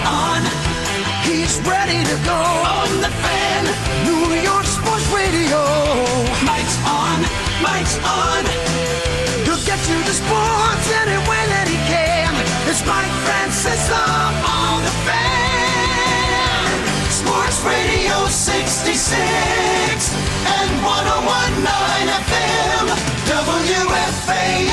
on. He's ready to go on the Fan. New York Sports Radio. Mike's on. Mike's on. He'll get you the sports any way that he can. It's Mike Francesa on the Fan. Sports Radio 66 and 101.9 FM. WFAN.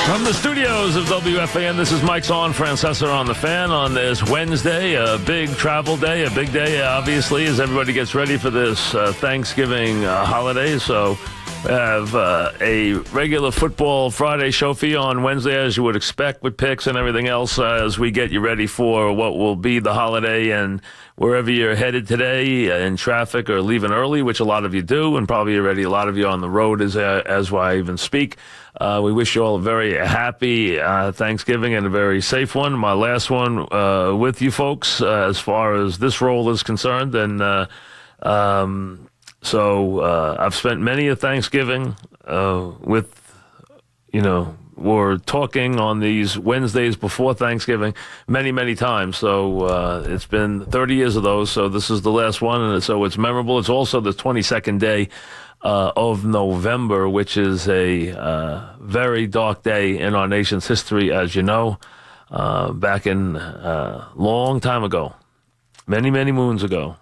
From the studios of WFAN, this is Mike's on Francesa on the Fan on this Wednesday, a big travel day, a big day, obviously, as everybody gets ready for this Thanksgiving holiday. So we have a regular football Friday show for you on Wednesday, as you would expect, with picks and everything else, as we get you ready for what will be the holiday. And wherever you're headed today in traffic or leaving early, which a lot of you do, and probably already a lot of you on the road as I even speak, we wish you all a very happy Thanksgiving and a very safe one. My last one with you folks as far as this role is concerned. And so I've spent many a Thanksgiving with, we're talking on these Wednesdays before Thanksgiving many, many times. So it's been 30 years of those. So this is the last one. And so it's memorable. It's also the 22nd day of November, which is a very dark day in our nation's history, as you know. Back in long time ago, many, many moons ago,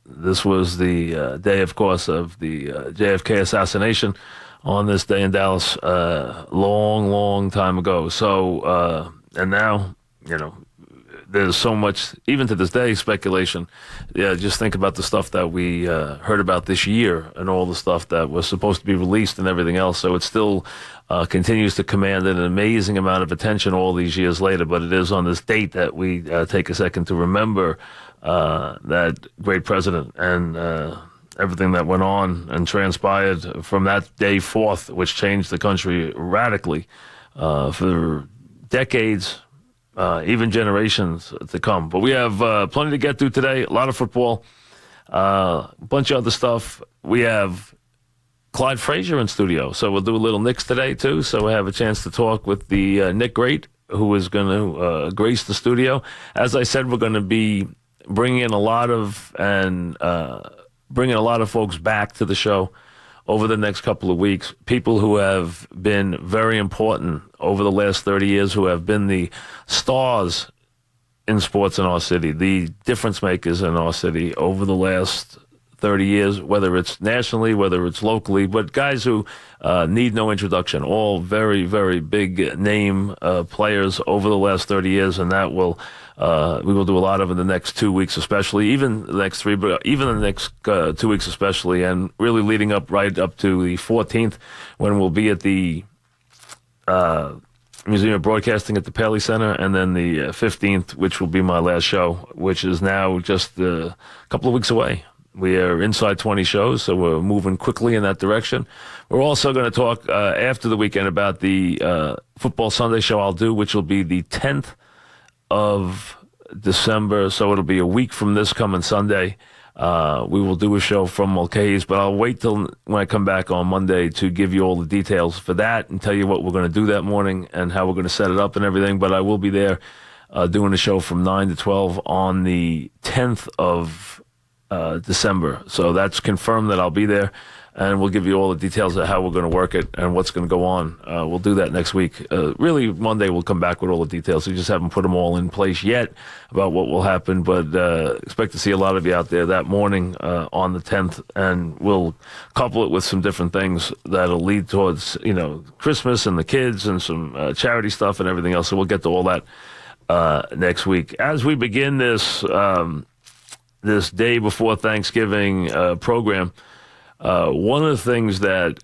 this was the day, of course, of the JFK assassination on this day in Dallas, long, long time ago. So, and now, there's so much, even to this day, speculation. Yeah, just think about the stuff that we heard about this year and all the stuff that was supposed to be released and everything else. So it still continues to command an amazing amount of attention all these years later. But it is on this date that we take a second to remember that great president and everything that went on and transpired from that day forth, which changed the country radically for decades, even generations to come. But we have plenty to get through today, a lot of football, a bunch of other stuff. We have Clyde Frazier in studio, so we'll do a little Knicks today, too. So we have a chance to talk with the Nick Great, who is going to grace the studio. As I said, we're going to be bringing in a lot of folks back to the show over the next couple of weeks, people who have been very important over the last 30 years, who have been the stars in sports in our city, the difference makers in our city over the last 30 years, whether it's nationally, whether it's locally, but guys who need no introduction, all very, very big name players over the last 30 years, and that will we will do a lot of in the next 2 weeks, especially, even the next three, but even the next 2 weeks especially, and really leading up right up to the 14th, when we'll be at the Museum of Broadcasting at the Paley Center, and then the 15th, which will be my last show, which is now just a couple of weeks away. We are inside 20 shows, so we're moving quickly in that direction. We're also going to talk after the weekend about the Football Sunday show I'll do, which will be the 10th of December, so it'll be a week from this coming Sunday. We will do a show from Mulcahy's, but I'll wait till when I come back on Monday to give you all the details for that and tell you what we're going to do that morning and how we're going to set it up and everything. But I will be there doing a show from 9 to 12 on the 10th of December. So that's confirmed that I'll be there, and we'll give you all the details of how we're going to work it and what's going to go on. We'll do that next week. Really, Monday we'll come back with all the details. We just haven't put them all in place yet about what will happen, but expect to see a lot of you out there that morning on the 10th, and we'll couple it with some different things that'll lead towards, Christmas and the kids and some charity stuff and everything else. So we'll get to all that next week. As we begin this this day before Thanksgiving program, one of the things that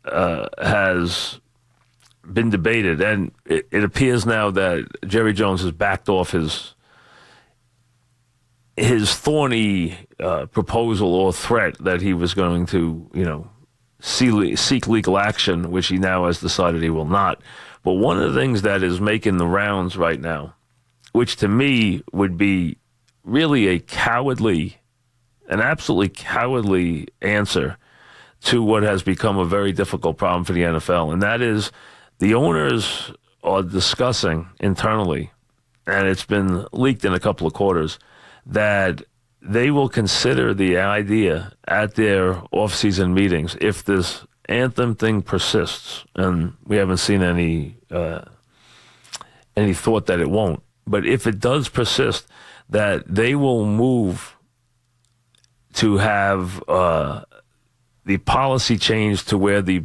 has been debated, and it appears now that Jerry Jones has backed off his thorny proposal or threat that he was going to, seek legal action, which he now has decided he will not. But one of the things that is making the rounds right now, which to me would be really an absolutely cowardly answer to what has become a very difficult problem for the NFL, and that is the owners are discussing internally and it's been leaked in a couple of quarters, that they will consider the idea at their off-season meetings if this anthem thing persists, and we haven't seen any thought that it won't. But if it does persist, that they will move to have the policy change to where the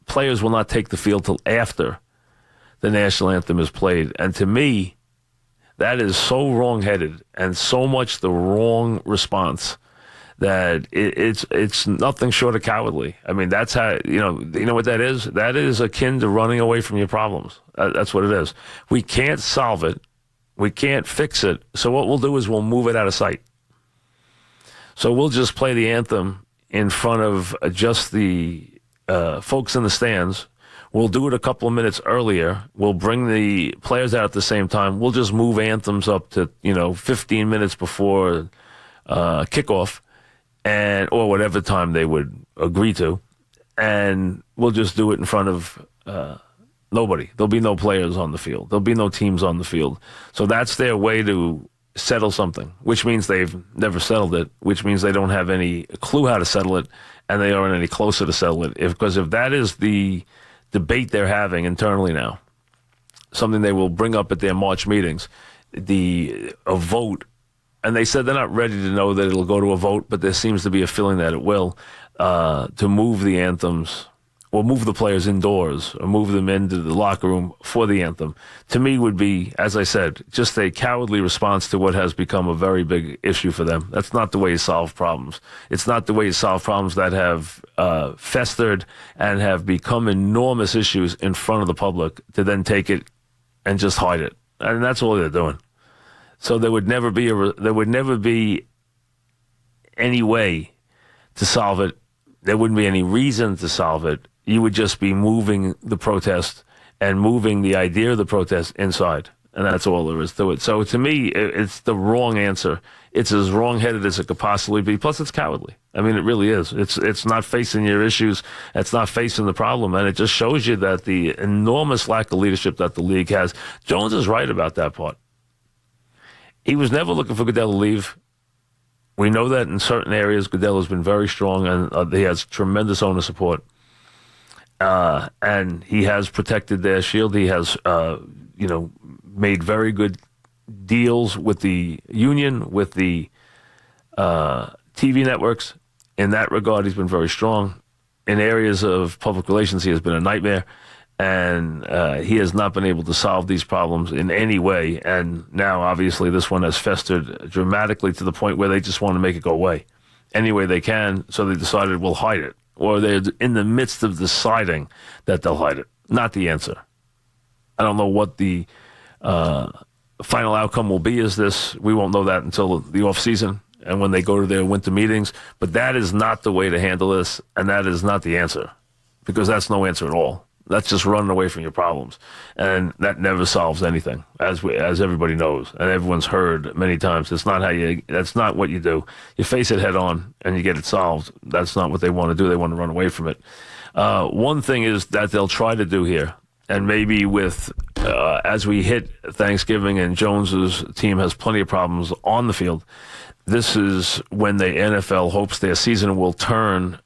players will not take the field till after the national anthem is played. And to me, that is so wrong-headed and so much the wrong response that it's nothing short of cowardly. I mean, that's how, you know what that is? That is akin to running away from your problems. That's what it is. We can't solve it. We can't fix it. So what we'll do is we'll move it out of sight. So we'll just play the anthem in front of just the folks in the stands. We'll do it a couple of minutes earlier. We'll bring the players out at the same time. We'll just move anthems up to 15 minutes before kickoff, or whatever time they would agree to, and we'll just do it in front of nobody. There'll be no players on the field. There'll be no teams on the field. So that's their way to settle something, which means they've never settled it, which means they don't have any clue how to settle it, and they aren't any closer to settle it. Because if that is the debate they're having internally now, something they will bring up at their March meetings, a vote, and they said they're not ready to know that it'll go to a vote, but there seems to be a feeling that it will, to move the anthems or move the players indoors or move them into the locker room for the anthem, to me would be, as I said, just a cowardly response to what has become a very big issue for them. That's not the way you solve problems. It's not the way you solve problems that have festered and have become enormous issues in front of the public to then take it and just hide it. And that's all they're doing. So there would never be any way to solve it. There wouldn't be any reason to solve it. You would just be moving the protest and moving the idea of the protest inside. And that's all there is to it. So to me, it's the wrong answer. It's as wrong-headed as it could possibly be. Plus, it's cowardly. I mean, it really is. It's not facing your issues. It's not facing the problem. And it just shows you that the enormous lack of leadership that the league has. Jones is right about that part. He was never looking for Goodell to leave. We know that in certain areas, Goodell has been very strong, and he has tremendous owner support. And he has protected their shield. He has, made very good deals with the union, with the TV networks. In that regard, he's been very strong. In areas of public relations, he has been a nightmare. And he has not been able to solve these problems in any way. And now, obviously, this one has festered dramatically to the point where they just want to make it go away any way they can. So they decided we'll hide it. Or they're in the midst of deciding that they'll hide it. Not the answer. I don't know what the final outcome will be. We won't know that until the off season and when they go to their winter meetings. But that is not the way to handle this. And that is not the answer, because that's no answer at all. That's just running away from your problems, and that never solves anything, as everybody knows and everyone's heard many times. That's not what you do. You face it head on and you get it solved. That's not what they want to do. They want to run away from it. One thing is that they'll try to do here, and maybe with as we hit Thanksgiving and Jones's team has plenty of problems on the field, this is when the NFL hopes their season will turn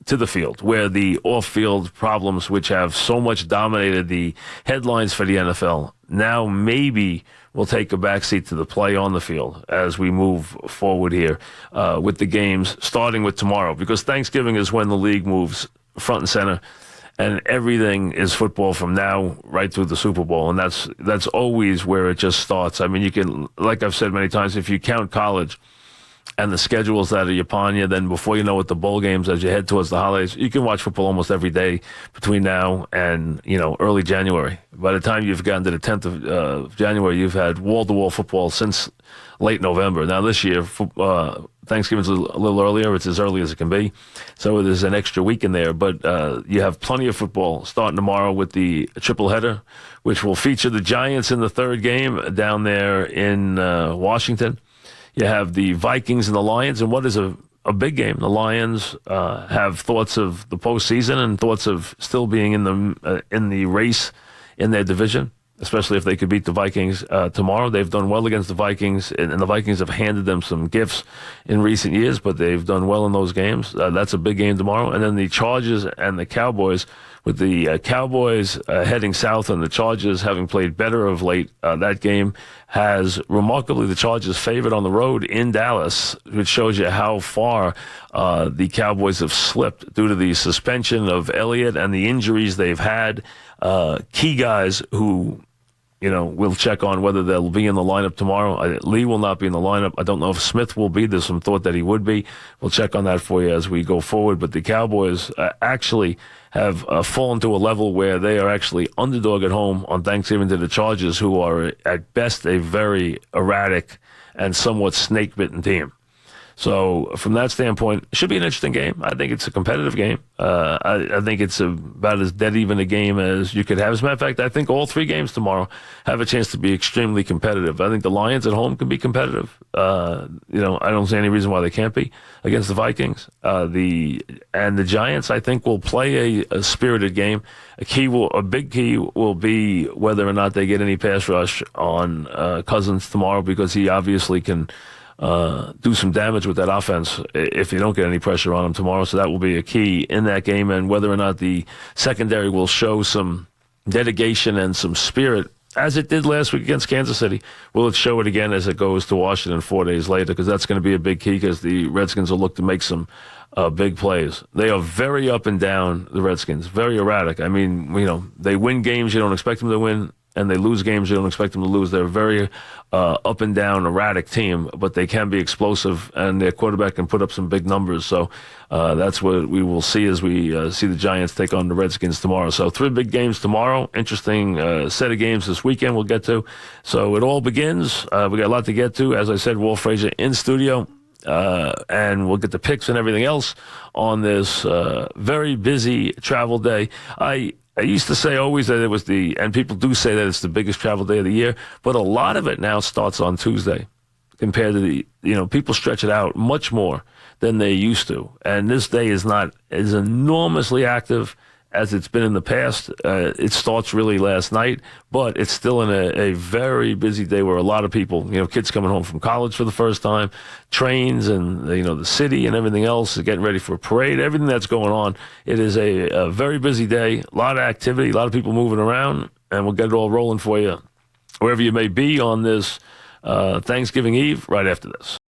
to the field, where the off-field problems, which have so much dominated the headlines for the NFL, now maybe will take a backseat to the play on the field as we move forward here with the games, starting with tomorrow, because Thanksgiving is when the league moves front and center, and everything is football from now right through the Super Bowl, and that's always where it just starts. I mean, you can, like I've said many times, if you count college and the schedules that are upon you, then before you know it, the bowl games as you head towards the holidays, you can watch football almost every day between now and, early January. By the time you've gotten to the 10th of January, you've had wall-to-wall football since late November. Now this year, Thanksgiving's a little earlier. It's as early as it can be. So there's an extra week in there. But you have plenty of football starting tomorrow with the triple header, which will feature the Giants in the third game down there in Washington. You have the Vikings and the Lions, and what is a big game. The Lions have thoughts of the postseason and thoughts of still being in the race in their division. especially if they could beat the Vikings tomorrow. They've done well against the Vikings, and the Vikings have handed them some gifts in recent years, but they've done well in those games. That's a big game tomorrow. And then the Chargers and the Cowboys, with the Cowboys heading south and the Chargers having played better of late. That game has remarkably the Chargers favored on the road in Dallas, which shows you how far the Cowboys have slipped due to the suspension of Elliott and the injuries they've had. Key guys who, we'll check on whether they'll be in the lineup tomorrow. Lee will not be in the lineup. I don't know if Smith will be. There's some thought that he would be. We'll check on that for you as we go forward. But the Cowboys actually have fallen to a level where they are actually underdog at home on Thanksgiving to the Chargers, who are at best a very erratic and somewhat snake-bitten team. So from that standpoint, it should be an interesting game. I think it's a competitive game. I think it's about as dead even a game as you could have. As a matter of fact, I think all three games tomorrow have a chance to be extremely competitive. I think the Lions at home can be competitive. I don't see any reason why they can't be against the Vikings. The Giants, I think, will play a spirited game. A big key will be whether or not they get any pass rush on Cousins tomorrow, because he obviously can do some damage with that offense if you don't get any pressure on him tomorrow. So that will be a key in that game, and whether or not the secondary will show some dedication and some spirit, as it did last week against Kansas City. Will it show it again as it goes to Washington 4 days later? Because that's going to be a big key, because the Redskins will look to make some big plays. They are very up and down, the Redskins, very erratic. I mean, they win games you don't expect them to win, and they lose games you don't expect them to lose. They're a very up and down, erratic team, but they can be explosive, and their quarterback can put up some big numbers. So that's what we will see as we see the Giants take on the Redskins tomorrow. So 3 big games tomorrow. Interesting set of games this weekend we'll get to. So it all begins. We got a lot to get to. As I said, Walt Frazier in studio. And we'll get the picks and everything else on this very busy travel day. I used to say always that it was and people do say that it's the biggest travel day of the year, but a lot of it now starts on Tuesday compared to people stretch it out much more than they used to. And this day is not as enormously active as it's been in the past. It starts really last night, but it's still in a very busy day where a lot of people, kids coming home from college for the first time, trains and, the city and everything else, getting ready for a parade, everything that's going on. It is a very busy day, a lot of activity, a lot of people moving around, and we'll get it all rolling for you wherever you may be on this Thanksgiving Eve right after this.